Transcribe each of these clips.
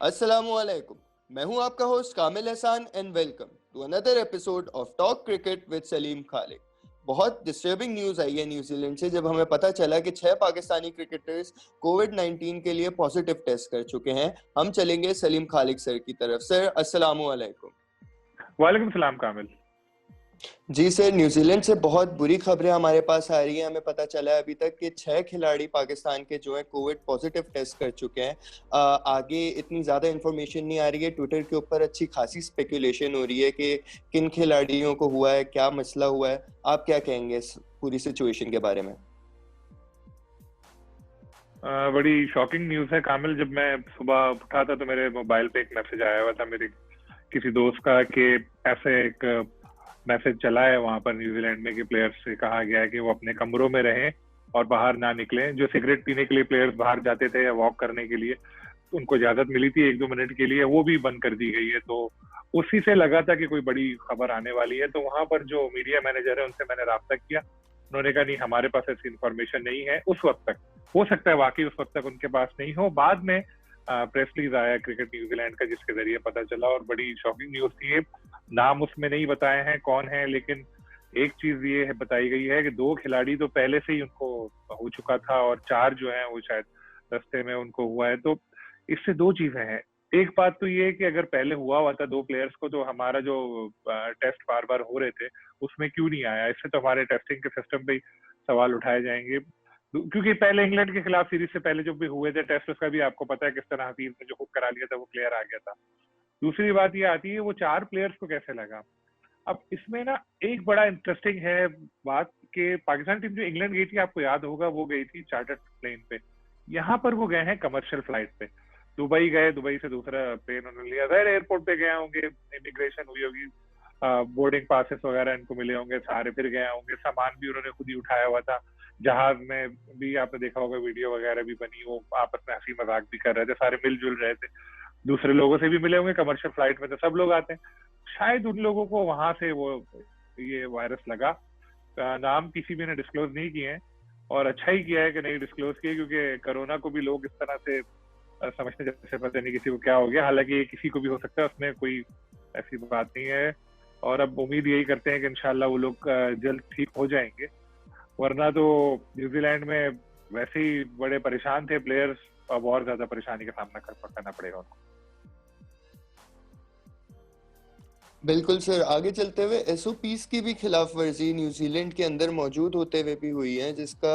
अस्सलामुअलैकुम। मैं हूं आपका host Kamil Ehsan and welcome to another episode of talk cricket with Saleem Khaliq. बहुत डिस्टर्बिंग न्यूज़ आई है न्यूजीलैंड से जब हमें पता चला कि 6 पाकिस्तानी क्रिकेटर्स कोविड-19 के लिए पॉजिटिव टेस्ट कर चुके हैं। हम चलेंगे सलीम खालिक सर की तरफ। सर अस्सलामुअलैकुम। वालेकुम सलाम कामिल। जी सर, न्यूजीलैंड से बहुत बुरी खबरें हमारे पास आ रही हैं। हमें पता चला है अभी तक कि 6 खिलाड़ी पाकिस्तान के जो है कोविड पॉजिटिव टेस्ट कर चुके हैं। आगे इतनी ज़्यादा इन्फॉर्मेशन नहीं आ रही है। ट्विटर के ऊपर अच्छी खासी स्पेकुलेशन हो रही है कि किन खिलाड़ियों को हुआ है, क्या मसला हुआ है। आप क्या कहेंगे इस पूरी सिचुएशन के बारे में? बड़ी शॉकिंग न्यूज़ है कामिल। जब मैं सुबह उठा था तो मेरे मोबाइल पे एक मैसेज आया हुआ था मेरे किसी दोस्त का कि ऐसे एक मैसेज चला है वहां पर न्यूजीलैंड में कि प्लेयर्स से कहा गया है कि वो अपने कमरों में रहें और बाहर ना निकलें। जो सिगरेट पीने के लिए प्लेयर्स बाहर जाते थे या वॉक करने के लिए, तो उनको इजाजत मिली थी 1-2 मिनट के लिए, वो भी बंद कर दी गई है। तो उसी से लगा था कि कोई बड़ी खबर आने वाली है। तो वहां पर जो मीडिया मैनेजर है उनसे मैंने राब्ता किया। उन्होंने कहा नहीं, हमारे पास ऐसी इन्फॉर्मेशन नहीं है उस वक्त तक। हो सकता है वाकई उस वक्त तक उनके पास नहीं हो। बाद में प्रेस रिलीज आया क्रिकेट न्यूजीलैंड का जिसके जरिए पता चला, और बड़ी शॉकिंग न्यूज थी ये। नाम उसमें नहीं बताए हैं कौन है, लेकिन एक चीज ये है बताई गई है कि 2 खिलाड़ी तो पहले से ही उनको हो चुका था और 4 जो है वो शायद रास्ते में उनको हुआ है। तो इससे 2 चीजें हैं। एक बात तो ये है कि अगर पहले हुआ था 2 प्लेयर्स को, तो हमारा जो टेस्ट बार बार हो रहे थे उसमें क्यों नहीं आया? इससे तो हमारे टेस्टिंग के सिस्टम पे सवाल उठाए जाएंगे, क्योंकि पहले इंग्लैंड के खिलाफ सीरीज से पहले जो भी हुए थे टेस्ट, उसका भी आपको पता है किस तरह हफीज ने जो खुद करा लिया था वो क्लियर आ गया था। दूसरी बात ये आती है वो 4 प्लेयर्स को कैसे लगा। अब इसमें ना एक बड़ा इंटरेस्टिंग है बात कि पाकिस्तान टीम जो इंग्लैंड गई थी, आपको याद होगा, वो गई थी चार्टर्ड प्लेन पे। यहाँ पर वो गए हैं कमर्शियल फ्लाइट पे। दुबई गए, दुबई से दूसरा प्लेन उन्होंने लिया। जाहिर एयरपोर्ट पे गए होंगे, इमिग्रेशन हुई होगी, बोर्डिंग पासेस वगैरह इनको मिले होंगे सारे, फिर गए होंगे। सामान भी उन्होंने खुद ही उठाया हुआ था। जहाज में भी आपने देखा होगा वीडियो वगैरह भी बनी, वो आपस में हंसी मजाक भी कर रहे थे, सारे मिलजुल रहे थे। दूसरे लोगों से भी मिले होंगे, कमर्शियल फ्लाइट में तो सब लोग आते हैं। शायद उन लोगों को वहां से वो ये वायरस लगा। नाम किसी भी ने डिस्क्लोज नहीं किए हैं, और अच्छा ही किया है कि नहीं डिस्क्लोज किए, क्योंकि कोरोना को भी लोग इस तरह से समझते जैसे पता नहीं किसी को क्या हो गया। हालांकि किसी को भी हो सकता है, उसमें कोई ऐसी बात नहीं है। और अब उम्मीद यही करते हैं कि इंशाल्लाह वो लोग जल्द ठीक हो जाएंगे, वरना तो न्यूजीलैंड में वैसे ही बड़े परेशान थे प्लेयर्स, अब और ज्यादा परेशानी का सामना करना पड़ेगा उनको। बिल्कुल सर, आगे चलते हुए एसओपीज की भी खिलाफ वर्जी न्यूजीलैंड के अंदर मौजूद होते हुए भी हुई है, जिसका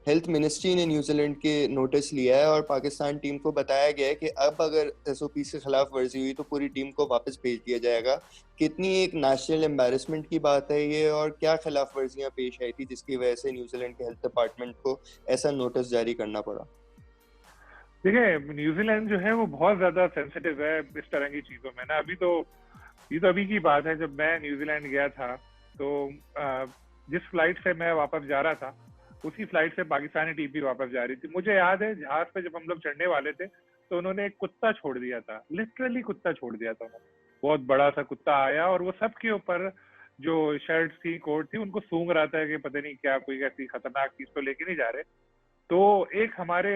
हेल्थ मिनिस्ट्री ने न्यूजीलैंड के नोटिस लिया है और पाकिस्तान टीम को बताया गया है कि अब अगर एसओपीज की खिलाफ वर्जी हुई तो पूरी टीम को वापस भेज दिया जाएगा। कितनी एक नेशनल एम्बेरसमेंट की बात है ये, और क्या खिलाफ वर्जियां पेश आई थी जिसकी वजह से न्यूजीलैंड के हेल्थ डिपार्टमेंट को ऐसा नोटिस जारी करना पड़ा? देखिए, न्यूजीलैंड जो है वो बहुत ज्यादा सेंसिटिव है इस तरह की चीजों में ना। ये तो अभी की बात है। जब मैं न्यूजीलैंड गया था तो जिस फ्लाइट से मैं वापस जा रहा था, उसी फ्लाइट से पाकिस्तानी टीम भी वापस जा रही थी। मुझे याद है जहाज पे जब हम लोग चढ़ने वाले थे तो उन्होंने एक कुत्ता छोड़ दिया था, लिटरली कुत्ता छोड़ दिया था उन्होंने। बहुत बड़ा सा कुत्ता आया और वो सबके ऊपर जो शर्ट थी, कोट थी, उनको सूंघ रहा था कि पता नहीं क्या कोई ऐसी खतरनाक चीज तो लेके नहीं जा रहे। तो एक हमारे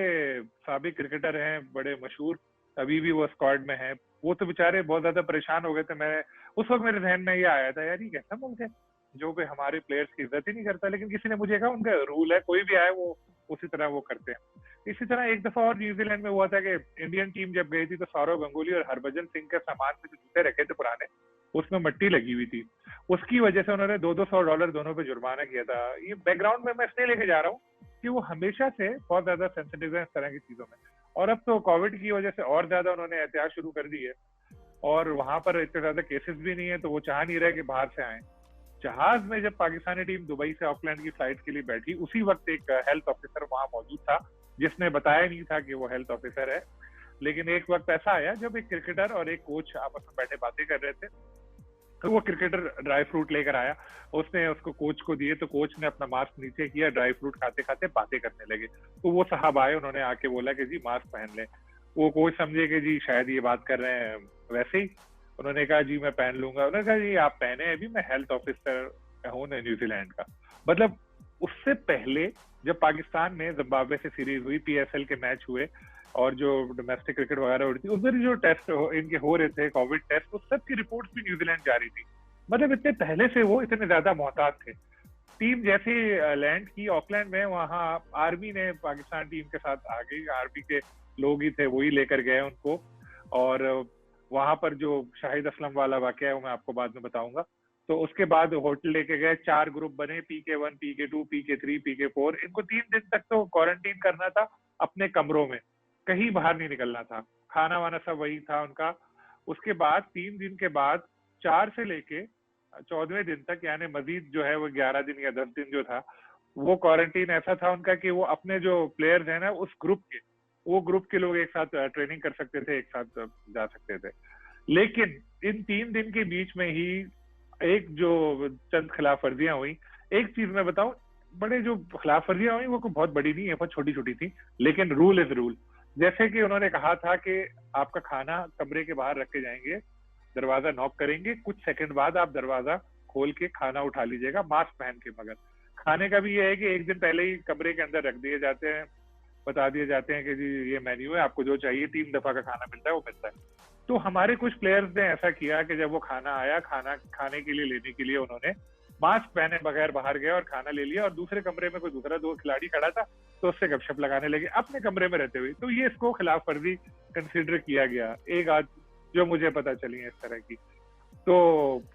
साबिक क्रिकेटर हैं बड़े मशहूर, अभी भी वो स्क्वाड में है, वो तो बेचारे बहुत ज्यादा परेशान हो गए थे। मैं उस वक्त मेरे ध्यान में ये आया था, यार ये कैसा मुल्क है जो भी हमारे प्लेयर्स की इज्जत ही नहीं करता। लेकिन किसी ने मुझे कहा उनका रूल है, कोई भी आए वो उसी तरह वो करते हैं। इसी तरह एक दफा और न्यूजीलैंड में हुआ था कि इंडियन टीम जब गई थी तो सौरव गंगुली और हरभजन सिंह के सामान में जो जूते रखे थे पुराने, उसमें मिट्टी लगी हुई थी। उसकी वजह से उन्होंने $200 दोनों पे जुर्माना किया था। ये बैकग्राउंड में मैं इसलिए लेके जा रहा हूँ कि वो हमेशा से बहुत ज्यादा सेंसिटिव है इस तरह की चीजों में। और अब तो कोविड की वजह से और ज्यादा उन्होंने एहतियात शुरू कर दी है, और वहां पर इतने ज्यादा केसेस भी नहीं है, तो वो चाह नहीं रहे कि बाहर से आए। जहाज में जब पाकिस्तानी टीम दुबई से ऑकलैंड की फ्लाइट के लिए बैठी, उसी वक्त एक हेल्थ ऑफिसर वहां मौजूद था जिसने बताया नहीं था कि वो हेल्थ ऑफिसर है। लेकिन एक वक्त ऐसा आया जब एक क्रिकेटर और एक कोच आपस में बैठे बातें कर रहे थे, तो वो क्रिकेटर ड्राई फ्रूट लेकर आया, उसने उसको कोच को दिए, तो कोच ने अपना मास्क नीचे किया, ड्राई फ्रूट खाते खाते बातें करने लगे। तो वो साहब आए, उन्होंने आके बोला कि जी मास्क पहन ले। वो कोच समझे कि जी शायद ये बात कर रहे हैं वैसे ही, उन्होंने कहा जी मैं पहन लूंगा। उन्होंने कहा जी आप पहने, अभी मैं हेल्थ ऑफिसर हूँ ना न्यूजीलैंड का। मतलब उससे पहले जब पाकिस्तान में जिम्बाब्वे से सीरीज हुई, पीएसएल के मैच हुए, और जो डोमेस्टिक क्रिकेट वगैरह हो रही थी, उधर जो टेस्ट इनके हो रहे थे कोविड टेस्ट, उस सब की रिपोर्ट्स भी न्यूजीलैंड जा रही थी। मतलब इतने पहले से वो इतने ज्यादा मोहतात थे। टीम जैसे लैंड की ऑकलैंड में, वहां आर्मी ने पाकिस्तान टीम के साथ आ गई, आर्मी के लोग ही थे, वही लेकर गए उनको। और वहां पर जो शाहिद असलम वाला वाकया है वो मैं आपको बाद में बताऊंगा। तो उसके बाद होटल लेके गए, 4 ग्रुप बने, PK1, PK2, PK3, PK4। इनको 3 दिन तक तो क्वारंटीन करना था अपने कमरों में, कहीं बाहर नहीं निकलना था, खाना वाना सब वही था उनका। उसके बाद 3 दिन के बाद 4 से लेके 14वें दिन तक, यानी मजीद जो है वो 11 दिन या 10 दिन जो था, वो क्वारंटीन ऐसा था उनका कि वो अपने जो प्लेयर्स हैं ना उस ग्रुप के, वो ग्रुप के लोग एक साथ ट्रेनिंग कर सकते थे, एक साथ जा सकते थे। लेकिन इन 3 दिन के बीच में ही एक जो चंद खिलाफ वर्जियां हुई। एक चीज मैं बताऊं, बड़े जो खिलाफ वर्जियां हुई वो कोई बहुत बड़ी नहीं है, बहुत छोटी छोटी थी, लेकिन रूल इज रूल। जैसे कि उन्होंने कहा था कि आपका खाना कमरे के बाहर रख के जाएंगे, दरवाजा नॉक करेंगे, कुछ सेकंड बाद आप दरवाजा खोल के खाना उठा लीजिएगा मास्क पहन के। मगर खाने का भी ये है कि एक दिन पहले ही कमरे के अंदर रख दिए जाते हैं, बता दिए जाते हैं कि जी ये मेन्यू है, आपको जो चाहिए 3 दफा का खाना मिलता है वो मिलता है। तो हमारे कुछ प्लेयर्स ने ऐसा किया कि जब वो खाना आया, खाना खाने के लिए लेने के लिए उन्होंने मास्क पहने बगैर बाहर गए और खाना ले लिया, और दूसरे कमरे में कोई दूसरा 2 खिलाड़ी खड़ा था तो उससे गपशप लगाने लगे अपने कमरे में रहते हुए। तो ये इसको खिलाफ वर्जी कंसिडर किया गया, एक आज जो मुझे पता चली है इस तरह की। तो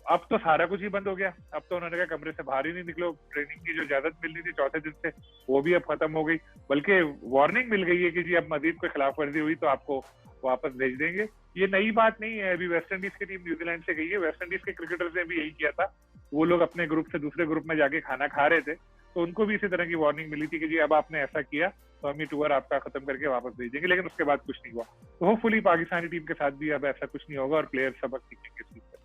अब तो सारा कुछ ही बंद हो गया। अब तो उन्होंने कहा कमरे से बाहर ही नहीं निकलो। ट्रेनिंग की जो इजाजत मिलनी थी 4थे दिन से, वो भी अब खत्म हो गई, बल्कि वार्निंग मिल गई है कि जी अब मजीद कोई खिलाफ वर्जी हुई तो आपको वापस भेज देंगे। ये नई बात नहीं है, अभी वेस्ट इंडीज की टीम न्यूजीलैंड से गई है, वेस्ट इंडीज के क्रिकेटर्स ने भी यही किया था। वो लोग अपने ग्रुप से दूसरे ग्रुप में जाके खाना खा रहे थे, तो उनको भी इसी तरह की वार्निंग मिली थी कि जी अब आपने ऐसा किया तो हम ये टूर आपका खत्म करके वापस भेजेंगे। लेकिन उसके बाद कुछ नहीं हुआ। तो होपफुली पाकिस्तानी टीम के साथ भी अब ऐसा कुछ नहीं होगा और प्लेयर सबक सीखेंगे इस चीज से।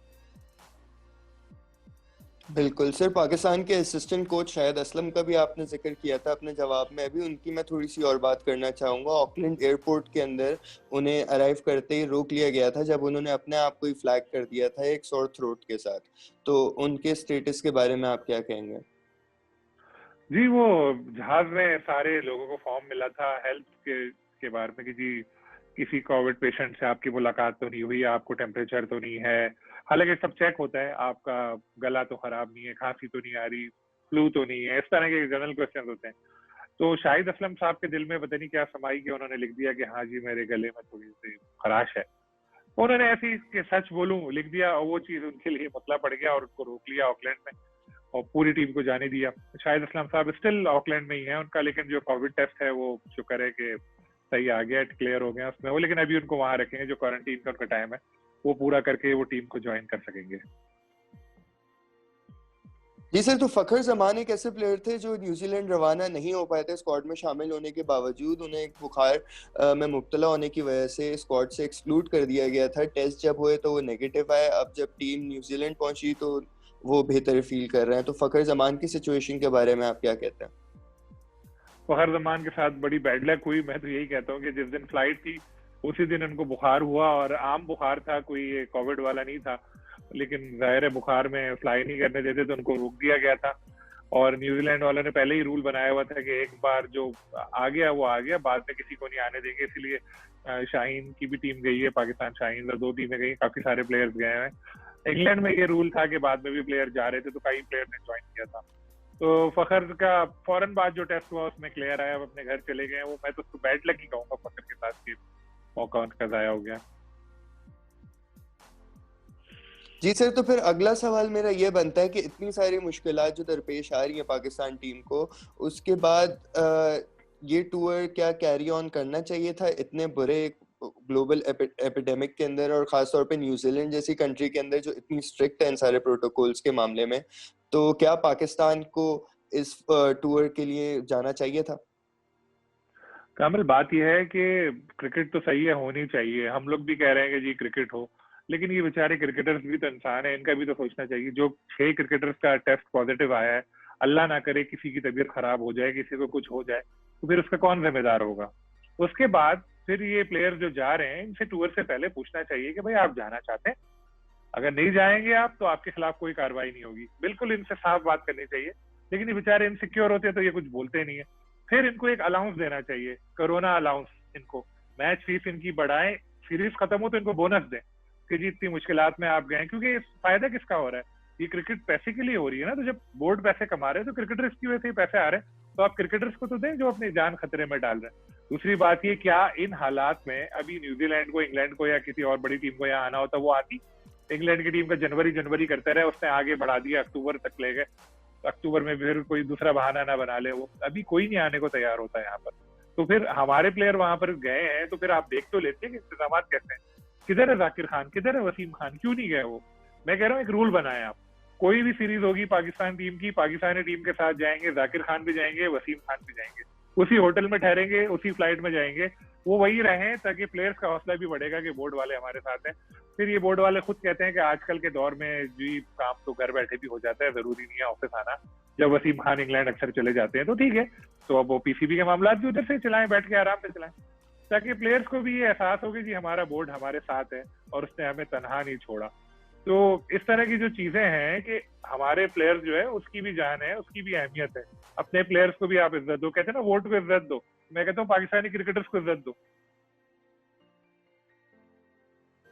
बिल्कुल सर, पाकिस्तान के असिस्टेंट कोच शाहिद असलम का भी आपने जिक्र किया था अपने जवाब में, अभी उनकी मैं थोड़ी सी और बात करना चाहूँगा। ऑकलैंड एयरपोर्ट के अंदर उन्हें अराइव करते ही रोक लिया गया था जब उन्होंने अपने आप को ही फ्लैग कर दिया था एक सोर थ्रोट के साथ। तो उनके स्टेटस के बारे में आप क्या कहेंगे? जी, वो जहाज में सारे लोगों को फॉर्म मिला था हेल्थ के बारे में कि जी किसी कोविड पेशेंट से आपकी मुलाकात तो नहीं हुई, आपको टेम्परेचर तो नहीं है, हालांकि सब चेक होता है, आपका गला तो खराब नहीं है, खांसी तो नहीं आ रही, फ्लू तो नहीं है, इस तरह के जनरल क्वेश्चन होते हैं। तो शाहिद असलम साहब के दिल में पता नहीं क्या समाई कि उन्होंने लिख दिया कि हाँ जी मेरे गले में थोड़ी सी खराश है। उन्होंने ऐसी कि सच बोलूं लिख दिया, और वो चीज उनके लिए मसला पड़ गया और उनको रोक लिया ऑकलैंड में और पूरी टीम को जाने दिया। शाहिद असलम साहब स्टिल ऑकलैंड में ही है उनका, लेकिन जो कोविड टेस्ट है वो शुक्र है कि सही आ गया, क्लियर हो गया उसमें वो। लेकिन अभी उनको वहां रखेंगे, जो क्वारंटीन का उनका टाइम है वो पूरा करके वो टीम को ज्वाइन कर सकेंगे। जी सर, तो फखर जमान एक ऐसे प्लेयर थे जो न्यूजीलैंड रवाना नहीं हो पाए थे स्क्वाड में शामिल होने के बावजूद। उन्हें एक बुखार में मुब्तला होने की वजह से स्क्वाड से एक्सक्लूड कर दिया गया था। टेस्ट जब हुए तो वो नेगेटिव आए, अब जब टीम न्यूजीलैंड पहुंची तो वो बेहतर फील कर रहे हैं। तो फखर जमान की सिचुएशन के बारे में आप क्या कहते हैं? फखर जमान के साथ बड़ी बैड लक हुई। मैं तो यही कहता हूँ कि जिस दिन फ्लाइट थी उसी दिन उनको बुखार हुआ, और आम बुखार था, कोई कोविड वाला नहीं था। लेकिन जाहिर है बुखार में फ्लाई नहीं करने देते तो उनको रोक दिया गया था। और न्यूजीलैंड वालों ने पहले ही रूल बनाया हुआ था कि एक बार जो आ गया वो आ गया, बाद में किसी को नहीं आने देंगे। इसलिए शाहीन की भी टीम गई है, पाकिस्तान शाहीन और 2 टीमें गई, काफी सारे प्लेयर्स गए हैं। इंग्लैंड में ये रूल था कि बाद में भी प्लेयर जा रहे थे, तो कई प्लेयर ने ज्वाइन किया था। तो फखर का फौरन बाद जो टेस्ट हुआ उसमें क्लियर आया, वो अपने घर चले गए। वो मैं तो उसको बैड लक ही कहूंगा फखर के साथ कि मौका उनका जाया हो गया। जी सर, तो फिर अगला सवाल मेरा ये बनता है कि इतनी सारी मुश्किलात जो दरपेश आ रही है पाकिस्तान टीम को, उसके बाद ये टूर क्या कैरी ऑन करना चाहिए था इतने बुरे ग्लोबल एपिडेमिक के अंदर, और खासतौर पे न्यूजीलैंड जैसी कंट्री के अंदर जो इतनी स्ट्रिक्ट है इन सारे प्रोटोकॉल्स के मामले में? तो क्या पाकिस्तान को इस टूर के लिए जाना चाहिए था? कामिल, बात यह है कि क्रिकेट तो सही है, होनी चाहिए, हम लोग भी कह रहे हैं कि जी क्रिकेट हो, लेकिन ये बेचारे क्रिकेटर्स भी तो इंसान है, इनका भी तो सोचना चाहिए। जो 6 क्रिकेटर्स का टेस्ट पॉजिटिव आया है, अल्लाह ना करे किसी की तबीयत खराब हो जाए, किसी को कुछ हो जाए, तो फिर उसका कौन जिम्मेदार होगा? उसके बाद फिर ये प्लेयर जो जा रहे हैं इनसे टूर से पहले पूछना चाहिए कि भाई आप जाना चाहते हैं? अगर नहीं जाएंगे आप तो आपके खिलाफ कोई कार्रवाई नहीं होगी। बिल्कुल इनसे साफ बात करनी चाहिए। लेकिन ये बेचारे इनसिक्योर होते हैं तो ये कुछ बोलते नहीं है। फिर इनको एक अलाउंस देना चाहिए, कोरोना अलाउंस इनको, मैच फीस इनकी बढ़ाएं, सीरीज खत्म हो तो इनको बोनस दें कि जी इतनी मुश्किलात में आप गए, क्योंकि फायदा किसका हो रहा है, ये क्रिकेट पैसे के लिए हो रही है ना। तो जब बोर्ड पैसे कमा रहे हैं तो क्रिकेटर्स की वजह से ही पैसे आ रहे हैं, तो आप क्रिकेटर्स को तो दें जो अपनी जान खतरे में डाल रहे हैं। दूसरी बात ये, क्या इन हालात में अभी न्यूजीलैंड को, इंग्लैंड को या किसी और बड़ी टीम को यहाँ आना होता, वो आती? इंग्लैंड की टीम का जनवरी करते रहे, उसने आगे बढ़ा दिया, अक्टूबर तक ले गए, तो अक्टूबर में फिर कोई दूसरा बहाना ना बना ले, वो अभी कोई नहीं आने को तैयार होता है यहाँ पर। तो फिर हमारे प्लेयर वहां पर गए हैं तो फिर आप देख तो लेते हैं कि इंतजाम कैसे हैं। किधर है जाकिर खान, किधर है वसीम खान, क्यों नहीं गए वो? मैं कह रहा हूँ एक रूल बनाए आप, कोई भी सीरीज होगी पाकिस्तान टीम की, पाकिस्तानी टीम के साथ जाएंगे, जाकिर खान भी जाएंगे, वसीम खान भी जाएंगे, उसी होटल में ठहरेंगे, उसी फ्लाइट में जाएंगे, वो वही रहें, ताकि प्लेयर्स का हौसला भी बढ़ेगा कि बोर्ड वाले हमारे साथ हैं। फिर ये बोर्ड वाले खुद कहते हैं कि आजकल के दौर में जी काम तो घर बैठे भी हो जाता है, जरूरी नहीं है ऑफिस आना। जब वसीम खान इंग्लैंड अक्सर चले जाते हैं तो ठीक है, तो अब वो पीसीबी के मामला भी उधर से चलाएं, बैठ के आराम से चलाएं, ताकि प्लेयर्स को भी ये एहसास हो कि जी हमारा बोर्ड हमारे साथ है और उसने हमें तनहा नहीं छोड़ा। तो इस तरह की जो चीजें हैं कि हमारे प्लेयर्स जो है उसकी भी जान है, उसकी भी अहमियत है, अपने प्लेयर्स को भी आप इज्जत दो। कहते हैं ना वोट को इज्जत दो, मैं कहता हूँ पाकिस्तानी क्रिकेटर्स को इज्जत दो।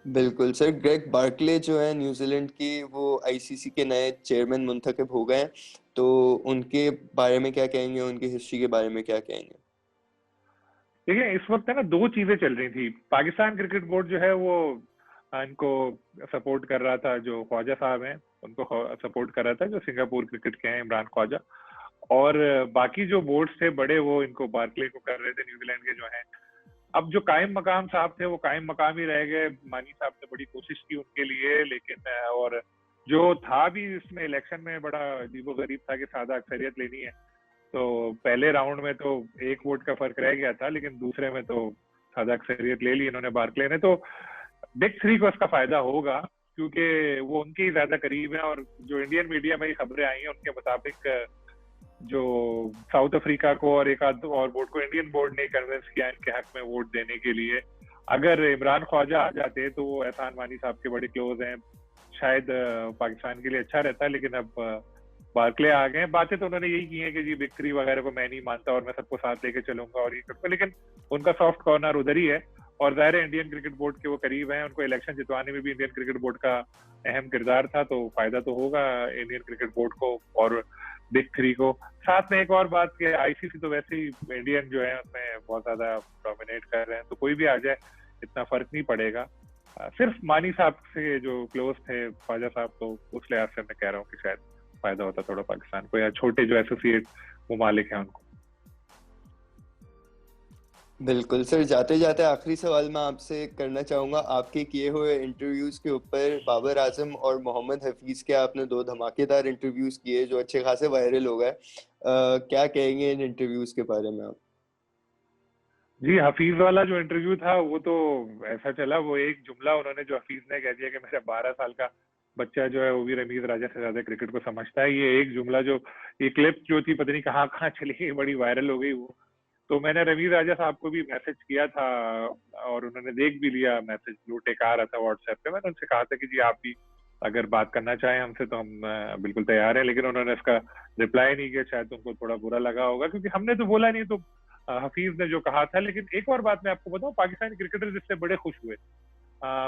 बिल्कुल सर। ग्रेग बार्कले जो है न्यूजीलैंड की, वो आईसीसी के नए चेयरमैन मुंतखब हो गए हैं, तो उनके बारे में क्या कहेंगे, उनकी हिस्ट्री के बारे में क्या कहेंगे? देखिए इस वक्त है ना दो चीजें चल रही थी। पाकिस्तान क्रिकेट बोर्ड जो है वो इनको सपोर्ट कर रहा था, जो ख्वाजा साहब हैं उनको सपोर्ट कर रहा था, जो सिंगापुर क्रिकेट के हैं इमरान ख्वाजा, और बाकी जो बोर्ड्स थे बड़े वो इनको बार्कले को कर रहे थे, न्यूजीलैंड के जो हैं। अब जो कायम मकाम साहब थे वो कायम मकाम ही रह गए। मानी साहब ने बड़ी कोशिश की उनके लिए, लेकिन और जो था भी इसमें इलेक्शन में बड़ा अजीबोगरीब था कि सादा अक्सरियत लेनी है, तो पहले राउंड में तो एक वोट का फर्क रह गया था, लेकिन दूसरे में तो सादा अक्सरियत ले ली इन्होंने बार्कले ने। तो बिग थ्री को इसका फायदा होगा, क्योंकि वो उनके ही ज्यादा करीब है, और जो इंडियन मीडिया में खबरें आई हैं उनके मुताबिक जो साउथ अफ्रीका को और एक आध और बोर्ड को इंडियन बोर्ड ने कन्विंस किया इनके हक में वोट देने के लिए। अगर इमरान ख्वाजा आ जाते तो वो एहसान मानी साहब के बड़े क्लोज हैं, शायद पाकिस्तान के लिए अच्छा रहता, लेकिन अब बार्कले आ गए। बातें तो उन्होंने यही की है कि जी बिग थ्री वगैरह को मैं नहीं मानता और मैं सबको साथ लेके चलूंगा और ये करूंगा, लेकिन उनका सॉफ्ट कॉर्नर उधर ही है। और जाहिर है इंडियन क्रिकेट बोर्ड के वो करीब हैं, उनको इलेक्शन जितवाने में भी इंडियन क्रिकेट बोर्ड का अहम किरदार था, तो फायदा तो होगा इंडियन क्रिकेट बोर्ड को और बिग थ्री को। साथ में एक और बात कि आईसीसी तो वैसे ही इंडियन जो है उसमें बहुत ज्यादा डोमिनेट कर रहे हैं, तो कोई भी आ जाए इतना फर्क नहीं पड़ेगा। सिर्फ मानी साहब से जो क्लोज थे ख्वाजा साहब, तो उस लिहाज से मैं कह रहा हूँ कि शायद फायदा होता थोड़ा पाकिस्तान को, या छोटे जो एसोसिएट ममालिक हैं उनको। बिल्कुल सर। जाते जाते आखिरी सवाल मैं आपसे करना चाहूँगा, आपके किए हुए इंटरव्यूज़ के ऊपर बाबर आजम और मोहम्मद हफीज़ के आपने दो धमाकेदार इंटरव्यूज़ किए जो अच्छे खासे वायरल हो गए। क्या कहेंगे इन इंटरव्यूज़ के बारे में आप? जी हफीज वाला जो इंटरव्यू था वो तो ऐसा चला, वो एक जुमला उन्होंने जो हफीज ने कह दिया कि मेरा 12 साल का बच्चा जो है वो भी रमीज राजा से ज्यादा क्रिकेट को समझता है, ये एक जुमला जो, ये क्लिप जो थी पता नहीं कहाँ कहाँ चली गई, बड़ी वायरल हो गई वो। तो मैंने रमीज राजा साहब को भी मैसेज किया था और उन्होंने देख भी लिया मैसेज, जो टेक आ रहा था व्हाट्सएप पे। मैंने उनसे कहा था कि जी आप भी अगर बात करना चाहें हमसे तो हम बिल्कुल तैयार हैं, लेकिन उन्होंने इसका रिप्लाई नहीं किया। शायद उनको थोड़ा बुरा लगा होगा क्योंकि हमने तो बोला नहीं, तो हफीज ने जो कहा था। लेकिन एक और बात मैं आपको बताऊं, पाकिस्तानी क्रिकेटर इससे बड़े खुश हुए।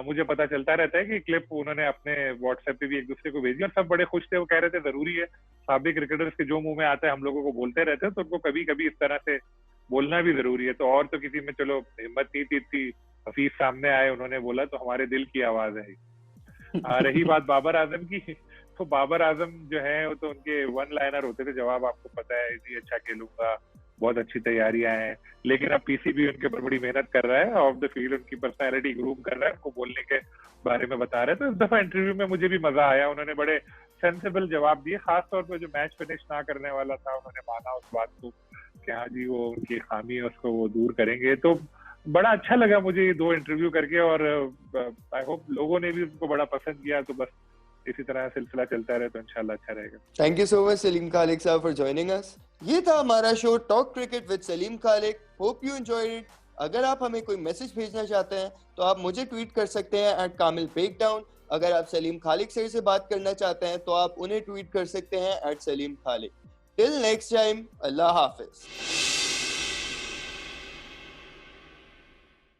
मुझे पता चलता रहता है कि क्लिप उन्होंने अपने व्हाट्सएप पे भी एक दूसरे को भेजी और सब बड़े खुश थे। वो कह रहे थे जरूरी है, साबिक क्रिकेटर्स के जो मुंह में आता है हम लोगों को बोलते रहते हैं, तो उनको कभी कभी इस तरह से बोलना भी जरूरी है। तो और तो किसी में चलो हिम्मत नहीं थी इतनी, हफीज सामने आए, उन्होंने बोला, तो हमारे दिल की आवाज है। रही बात बाबर आजम की, तो बाबर आजम जो है वो तो उनके वन लाइनर होते थे जवाब, आपको पता है जी अच्छा खेलूंगा, बहुत अच्छी तैयारियां हैं। लेकिन अब पीसीबी उनके ऊपर बड़ी मेहनत कर रहा है, ऑफ द फील्ड उनकी पर्सनैलिटी ग्रूम कर रहा है, उनको बोलने के बारे में बता रहे हैं। तो इस दफा इंटरव्यू में मुझे भी मजा आया, उन्होंने बड़े सेंसिबल जवाब दिए। खासतौर पर जो मैच फिनिश ना करने वाला था उन्होंने माना उस बात को कि हाँ जी वो उनकी खामी है उसको वो दूर करेंगे। तो बड़ा अच्छा लगा मुझे ये दो इंटरव्यू करके, और आई होप लोगों ने भी उनको बड़ा पसंद किया। तो बस इसी तरह सिलसिला चलता रहे तो इंशाल्लाह अच्छा रहेगा। Thank you so much Saleem Khaliq साहब फॉर जॉइनिंग अस। ये था हमारा show talk cricket with Saleem Khaliq. Hope you enjoyed it. अगर आप हमें कोई मैसेज भेजना चाहते हैं तो आप मुझे ट्वीट कर सकते हैं @कामिल_ब्रेकडाउन। अगर आप सलीम खालिक सर से बात करना चाहते हैं तो आप उन्हें ट्वीट कर सकते हैं @सलीम खालिक। टिल नेक्स्ट टाइम, अल्लाह हाफिज।